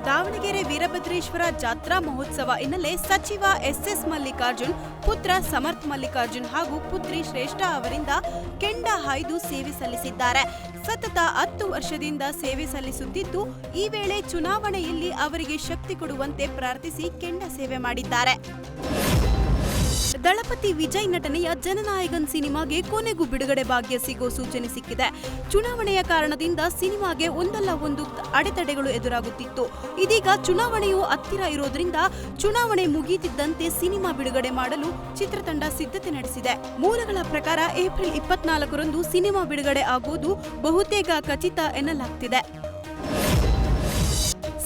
ದಾವಣಗೆರೆ ವೀರಭದ್ರೇಶ್ವರ ಜಾತ್ರಾ ಮಹೋತ್ಸವ ಹಿನ್ನೆಲೆ ಸಚಿವ ಎಸ್ ಮಲ್ಲಿಕಾರ್ಜುನ್, ಪುತ್ರ ಸಮರ್ಥ ಮಲ್ಲಿಕಾರ್ಜುನ್ ಹಾಗೂ ಪುತ್ರಿ ಶ್ರೇಷ್ಠ ಅವರಿಂದ ಕೆಂಡ ಹಾಯ್ದು ಸೇವೆ ಸಲ್ಲಿಸಿದ್ದಾರೆ. ಸತತ 10 ವರ್ಷದಿಂದ ಸೇವೆ ಸಲ್ಲಿಸುತ್ತಿದ್ದು, ಈ ವೇಳೆ ಚುನಾವಣೆಯಲ್ಲಿ ಅವರಿಗೆ ಶಕ್ತಿ ಕೊಡುವಂತೆ ಪ್ರಾರ್ಥಿಸಿ ಕೆಂಡ ಸೇವೆ ಮಾಡಿದ್ದಾರೆ. ದಳಪತಿ ವಿಜಯ್ ನಟನೆಯ ಜನನಾಯಕನ್ ಸಿನಿಮಾಗೆ ಕೊನೆಗೂ ಬಿಡುಗಡೆ ಭಾಗ್ಯ ಸಿಗೋ ಸೂಚನೆ ಸಿಕ್ಕಿದೆ. ಚುನಾವಣೆಯ ಕಾರಣದಿಂದ ಸಿನಿಮಾಗೆ ಒಂದಲ್ಲ ಒಂದು ಅಡೆತಡೆಗಳು ಎದುರಾಗುತ್ತಿತ್ತು. ಇದೀಗ ಚುನಾವಣೆಯು ಹತ್ತಿರ ಇರೋದ್ರಿಂದ ಚುನಾವಣೆ ಮುಗಿಯುತ್ತಿದ್ದಂತೆ ಸಿನಿಮಾ ಬಿಡುಗಡೆ ಮಾಡಲು ಚಿತ್ರತಂಡ ಸಿದ್ಧತೆ ನಡೆಸಿದೆ. ಮೂಲಗಳ ಪ್ರಕಾರ ಏಪ್ರಿಲ್ 24ರಂದು ಸಿನಿಮಾ ಬಿಡುಗಡೆ ಆಗುವುದು ಬಹುತೇಕ ಖಚಿತ ಎನ್ನಲಾಗ್ತಿದೆ.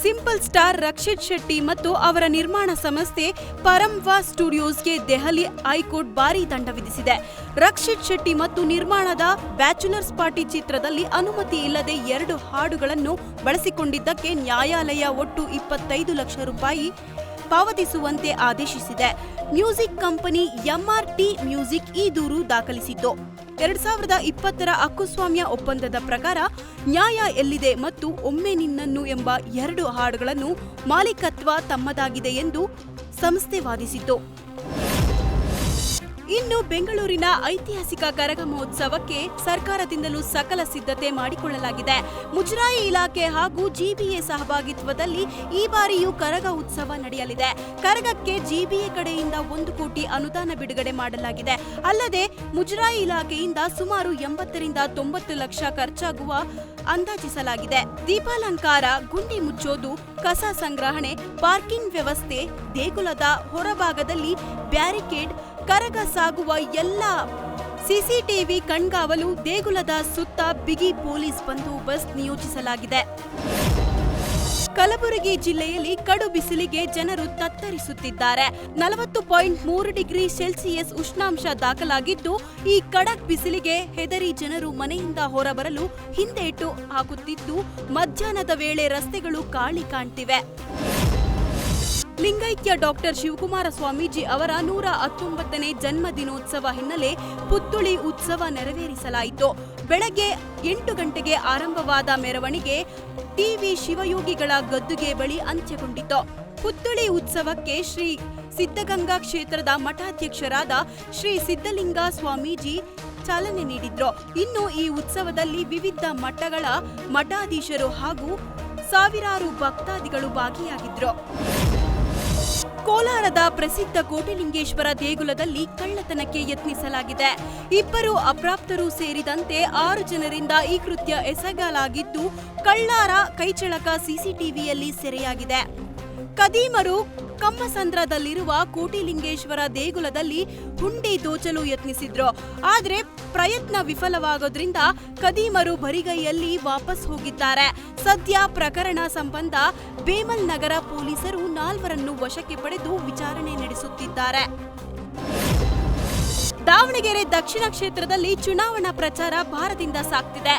ಸಿಂಪಲ್ ಸ್ಟಾರ್ ರಕ್ಷಿತ್ ಶೆಟ್ಟಿ ಮತ್ತು ಅವರ ನಿರ್ಮಾಣ ಸಂಸ್ಥೆ ಪರಮ್ವಾ ಸ್ಟುಡಿಯೋಸ್ಗೆ ದೆಹಲಿ ಹೈಕೋರ್ಟ್ ಭಾರೀ ದಂಡ ವಿಧಿಸಿದೆ. ರಕ್ಷಿತ್ ಶೆಟ್ಟಿ ಮತ್ತು ನಿರ್ಮಾಣದ ಬ್ಯಾಚುಲರ್ಸ್ ಪಾರ್ಟಿ ಚಿತ್ರದಲ್ಲಿ ಅನುಮತಿ ಇಲ್ಲದೆ 2 ಹಾಡುಗಳನ್ನು ಬಳಸಿಕೊಂಡಿದ್ದಕ್ಕೆ ನ್ಯಾಯಾಲಯ ಒಟ್ಟು 25 ಲಕ್ಷ ರೂಪಾಯಿ ಪಾವತಿಸುವಂತೆ ಆದೇಶಿಸಿದೆ. ಮ್ಯೂಸಿಕ್ ಕಂಪನಿ ಎಂಆರ್ಟಿ ಮ್ಯೂಸಿಕ್ ಈ ದೂರು ದಾಖಲಿಸಿತ್ತು. 2020ರ ಹಕ್ಕುಸ್ವಾಮ್ಯ ಒಪ್ಪಂದದ ಪ್ರಕಾರ ನ್ಯಾಯ ಎಲ್ಲಿದೆ ಮತ್ತು ಒಮ್ಮೆ ನಿನ್ನನ್ನು ಎಂಬ 2 ಹಾಡುಗಳನ್ನು ಮಾಲೀಕತ್ವ ತಮ್ಮದಾಗಿದೆ ಎಂದು ಸಂಸ್ಥೆ ವಾದಿಸಿತು. ಇನ್ನು ಬೆಂಗಳೂರಿನ ಐತಿಹಾಸಿಕ ಕರಗ ಮಹೋತ್ಸವಕ್ಕೆ ಸರ್ಕಾರದಿಂದಲೂ ಸಕಲ ಸಿದ್ಧತೆ ಮಾಡಿಕೊಳ್ಳಲಾಗಿದೆ. ಮುಜರಾಯಿ ಇಲಾಖೆ ಹಾಗೂ ಜಿಬಿಎ ಸಹಭಾಗಿತ್ವದಲ್ಲಿ ಈ ಬಾರಿಯೂ ಕರಗ ಉತ್ಸವ ನಡೆಯಲಿದೆ. ಕರಗಕ್ಕೆ ಜಿಬಿಎ ಕಡೆಯಿಂದ 1 ಕೋಟಿ ಅನುದಾನ ಬಿಡುಗಡೆ ಮಾಡಲಾಗಿದೆ. ಅಲ್ಲದೆ ಮುಜರಾಯಿ ಇಲಾಖೆಯಿಂದ ಸುಮಾರು 80ರಿಂದ 90 ಲಕ್ಷ ಖರ್ಚಾಗುವ ಅಂದಾಜಿಸಲಾಗಿದೆ. ದೀಪಾಲಂಕಾರ, ಗುಂಡಿ ಮುಚ್ಚೋದು, ಕಸ ಸಂಗ್ರಹಣೆ, ಪಾರ್ಕಿಂಗ್ ವ್ಯವಸ್ಥೆ, ದೇಗುಲದ ಹೊರಭಾಗದಲ್ಲಿ ಬ್ಯಾರಿಕೇಡ್, ಕರಗ ಸಾಗುವ ಎಲ್ಲ ಸಿಸಿಟಿವಿ ಕಣ್ಗಾವಲು, ದೇಗುಲದ ಸುತ್ತ ಬಿಗಿ ಪೊಲೀಸ್ ಬಂದೋಬಸ್ತ್ ನಿಯೋಜಿಸಲಾಗಿದೆ. ಕಲಬುರಗಿ ಜಿಲ್ಲೆಯಲ್ಲಿ ಕಡು ಬಿಸಿಲಿಗೆ ಜನರು ತತ್ತರಿಸುತ್ತಿದ್ದಾರೆ. 40.3 ಡಿಗ್ರಿ ಸೆಲ್ಸಿಯಸ್ ಉಷ್ಣಾಂಶ ದಾಖಲಾಗಿದ್ದು, ಈ ಖಡಕ್ ಬಿಸಿಲಿಗೆ ಹೆದರಿ ಜನರು ಮನೆಯಿಂದ ಹೊರಬರಲು ಹಿಂದೇಟು ಹಾಕುತ್ತಿದ್ದು, ಮಧ್ಯಾಹ್ನದ ವೇಳೆ ರಸ್ತೆಗಳು ಖಾಲಿ ಕಾಣ್ತಿವೆ. ಲಿಂಗೈಕ್ಯ ಡಾಕ್ಟರ್ ಶಿವಕುಮಾರ ಸ್ವಾಮೀಜಿ ಅವರ 119ನೇ ಜನ್ಮ ದಿನೋತ್ಸವ ಹಿನ್ನೆಲೆ ಪುತ್ಥಳಿ ಉತ್ಸವ ನೆರವೇರಿಸಲಾಯಿತು. ಬೆಳಗ್ಗೆ 8 ಗಂಟೆಗೆ ಆರಂಭವಾದ ಮೆರವಣಿಗೆ ಟಿವಿ ಶಿವಯೋಗಿಗಳ ಗದ್ದುಗೆ ಬಳಿ ಅಂತ್ಯಗೊಂಡಿತು. ಪುತ್ಥಳಿ ಉತ್ಸವಕ್ಕೆ ಶ್ರೀ ಸಿದ್ಧಗಂಗಾ ಕ್ಷೇತ್ರದ ಮಠಾಧ್ಯಕ್ಷರಾದ ಶ್ರೀ ಸಿದ್ಧಲಿಂಗ ಸ್ವಾಮೀಜಿ ಚಾಲನೆ ನೀಡಿದ್ರು. ಇನ್ನು ಈ ಉತ್ಸವದಲ್ಲಿ ವಿವಿಧ ಮಠಗಳ ಮಠಾಧೀಶರು ಹಾಗೂ ಸಾವಿರಾರು ಭಕ್ತಾದಿಗಳು ಭಾಗಿಯಾಗಿದ್ರು. ಕೋಲಾರದ ಪ್ರಸಿದ್ಧ ಕೋಟಿಲಿಂಗೇಶ್ವರ ದೇಗುಲದಲ್ಲಿ ಕಳ್ಳತನಕ್ಕೆ ಯತ್ನಿಸಲಾಗಿದೆ. 2 ಅಪ್ರಾಪ್ತರು ಸೇರಿದಂತೆ 6 ಜನರಿಂದ ಈ ಕೃತ್ಯ ಎಸಗಲಾಗಿದ್ದು, ಕಳ್ಳರ ಕೈಚಳಕ ಸಿಸಿಟಿವಿಯಲ್ಲಿ ಸೆರೆಯಾಗಿದೆ. ಕದೀಮರು ಕಮ್ಮಸಂದ್ರದಲ್ಲಿರುವ ಕೋಟಿಲಿಂಗೇಶ್ವರ ದೇಗುಲದಲ್ಲಿ ಹುಂಡಿ ದೋಚಲು ಯತ್ನಿಸಿದ್ರು. ಆದರೆ ಪ್ರಯತ್ನ ವಿಫಲವಾಗೋದ್ರಿಂದ ಕದೀಮರು ಬರಿಗೈಯಲ್ಲಿ ವಾಪಸ್ ಹೋಗಿದ್ದಾರೆ. ಸದ್ಯ ಪ್ರಕರಣ ಸಂಬಂಧ ಬೇಮಲ್ ನಗರ ಪೊಲೀಸರು 4ರನ್ನು ವಶಕ್ಕೆ ಪಡೆದು ವಿಚಾರಣೆ ನಡೆಸುತ್ತಿದ್ದಾರೆ. ದಾವಣಗೆರೆ ದಕ್ಷಿಣ ಕ್ಷೇತ್ರದಲ್ಲಿ ಚುನಾವಣಾ ಪ್ರಚಾರ ಭರದಿಂದ ಸಾಗ್ತಿದೆ.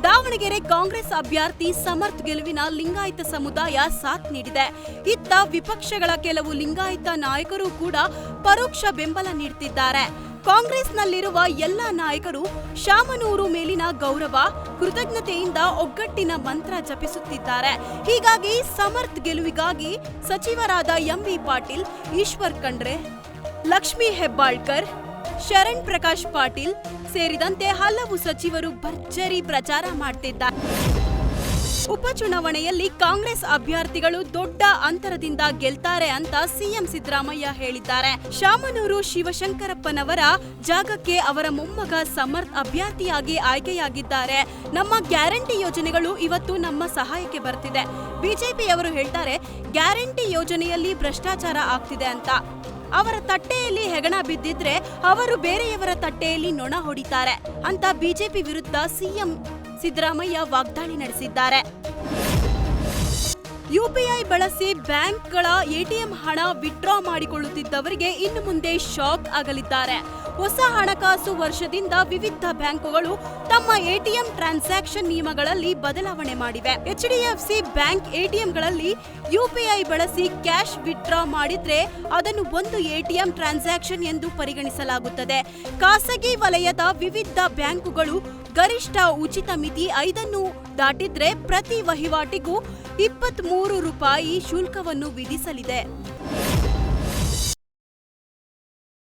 ದಾವಣಗೆರೆ ಕಾಂಗ್ರೆಸ್ ಅಭ್ಯರ್ಥಿ ಸಮರ್ಥ ಗೆಲುವಿನ ಲಿಂಗಾಯತ ಸಮುದಾಯ ಸಾಥ್ ನೀಡಿದೆ. ಇತ್ತ ವಿಪಕ್ಷಗಳ ಕೆಲವು ಲಿಂಗಾಯತ ನಾಯಕರು ಕೂಡ ಪರೋಕ್ಷ ಬೆಂಬಲ ನೀಡುತ್ತಿದ್ದಾರೆ. ಕಾಂಗ್ರೆಸ್ನಲ್ಲಿರುವ ಎಲ್ಲ ನಾಯಕರು ಶಾಮನೂರು ಮೇಲಿನ ಗೌರವ, ಕೃತಜ್ಞತೆಯಿಂದ ಒಗ್ಗಟ್ಟಿನ ಮಂತ್ರ ಜಪಿಸುತ್ತಿದ್ದಾರೆ. ಹೀಗಾಗಿ ಸಮರ್ಥ ಗೆಲುವಿಗಾಗಿ ಸಚಿವರಾದ ಎಂವಿ ಪಾಟೀಲ್, ಈಶ್ವರ್ ಖಂಡ್ರೆ, ಲಕ್ಷ್ಮೀ ಹೆಬ್ಬಾಳ್ಕರ್, ಶರಣ್ ಪ್ರಕಾಶ್ ಪಾಟೀಲ್ ಸೇರಿದಂತೆ ಹಲವು ಸಚಿವರು ಭರ್ಜರಿ ಪ್ರಚಾರ ಮಾಡುತ್ತಿದ್ದಾರೆ. ಉಪಚುನಾವಣೆಯಲ್ಲಿ ಕಾಂಗ್ರೆಸ್ ಅಭ್ಯರ್ಥಿಗಳು ದೊಡ್ಡ ಅಂತರದಿಂದ ಗೆಲ್ತಾರೆ ಅಂತ ಸಿಎಂ ಸಿದ್ದರಾಮಯ್ಯ ಹೇಳಿದ್ದಾರೆ. ಶಾಮನೂರು ಶಿವಶಂಕರಪ್ಪನವರ ಜಾಗಕ್ಕೆ ಅವರ ಮೊಮ್ಮಗ ಸಮರ್ಥ ಅಭ್ಯರ್ಥಿಯಾಗಿ ಆಯ್ಕೆಯಾಗಿದ್ದಾರೆ. ನಮ್ಮ ಗ್ಯಾರಂಟಿ ಯೋಜನೆಗಳು ಇವತ್ತು ನಮ್ಮ ಸಹಾಯಕ್ಕೆ ಬರ್ತಿದೆ. ಬಿಜೆಪಿಯವರು ಹೇಳ್ತಾರೆ ಗ್ಯಾರಂಟಿ ಯೋಜನೆಯಲ್ಲಿ ಭ್ರಷ್ಟಾಚಾರ ಆಗ್ತಿದೆ ಅಂತ. ಅವರ ತಟ್ಟೆಯಲ್ಲಿ ಹೆಗಣ ಬಿದ್ದಿದ್ರೆ ಅವರು ಬೇರೆಯವರ ತಟ್ಟೆಯಲ್ಲಿ ನೊಣ ಹೊಡಿತಾರೆ ಅಂತ ಬಿಜೆಪಿ ವಿರುದ್ಧ ಸಿಎಂ ಸಿದ್ದರಾಮಯ್ಯ ವಾಗ್ದಾಳಿ ನಡೆಸಿದ್ದಾರೆ. ಯುಪಿಐ ಬಳಸಿ ಬ್ಯಾಂಕ್ಗಳ ಎಟಿಎಂ ಹಣ ವಿತ್ಡ್ರಾ ಮಾಡಿಕೊಳ್ಳುತ್ತಿದ್ದವರಿಗೆ ಇನ್ನು ಮುಂದೆ ಶಾಕ್ ಆಗಲಿದ್ದಾರೆ. ಹೊಸ ಹಣಕಾಸು ವರ್ಷದಿಂದ ವಿವಿಧ ಬ್ಯಾಂಕುಗಳು ತಮ್ಮ ಎಟಿಎಂ ಟ್ರಾನ್ಸಾಕ್ಷನ್ ನಿಯಮಗಳಲ್ಲಿ ಬದಲಾವಣೆ ಮಾಡಿವೆ. ಎಚ್ಡಿಎಫ್ಸಿ ಬ್ಯಾಂಕ್ ಎಟಿಎಂಗಳಲ್ಲಿ ಯುಪಿಐ ಬಳಸಿ ಕ್ಯಾಶ್ ವಿತ್ಡ್ರಾ ಮಾಡಿದ್ರೆ ಅದನ್ನು ಒಂದು ಎಟಿಎಂ ಟ್ರಾನ್ಸಾಕ್ಷನ್ ಎಂದು ಪರಿಗಣಿಸಲಾಗುತ್ತದೆ. ಖಾಸಗಿ ವಲಯದ ವಿವಿಧ ಬ್ಯಾಂಕುಗಳು ಗರಿಷ್ಠ ಉಚಿತ ಮಿತಿ 5 ದಾಟಿದ್ರೆ ಪ್ರತಿ ವಹಿವಾಟಿಗೂ 23 ರೂಪಾಯಿ ಶುಲ್ಕವನ್ನು ವಿಧಿಸಲಿದೆ.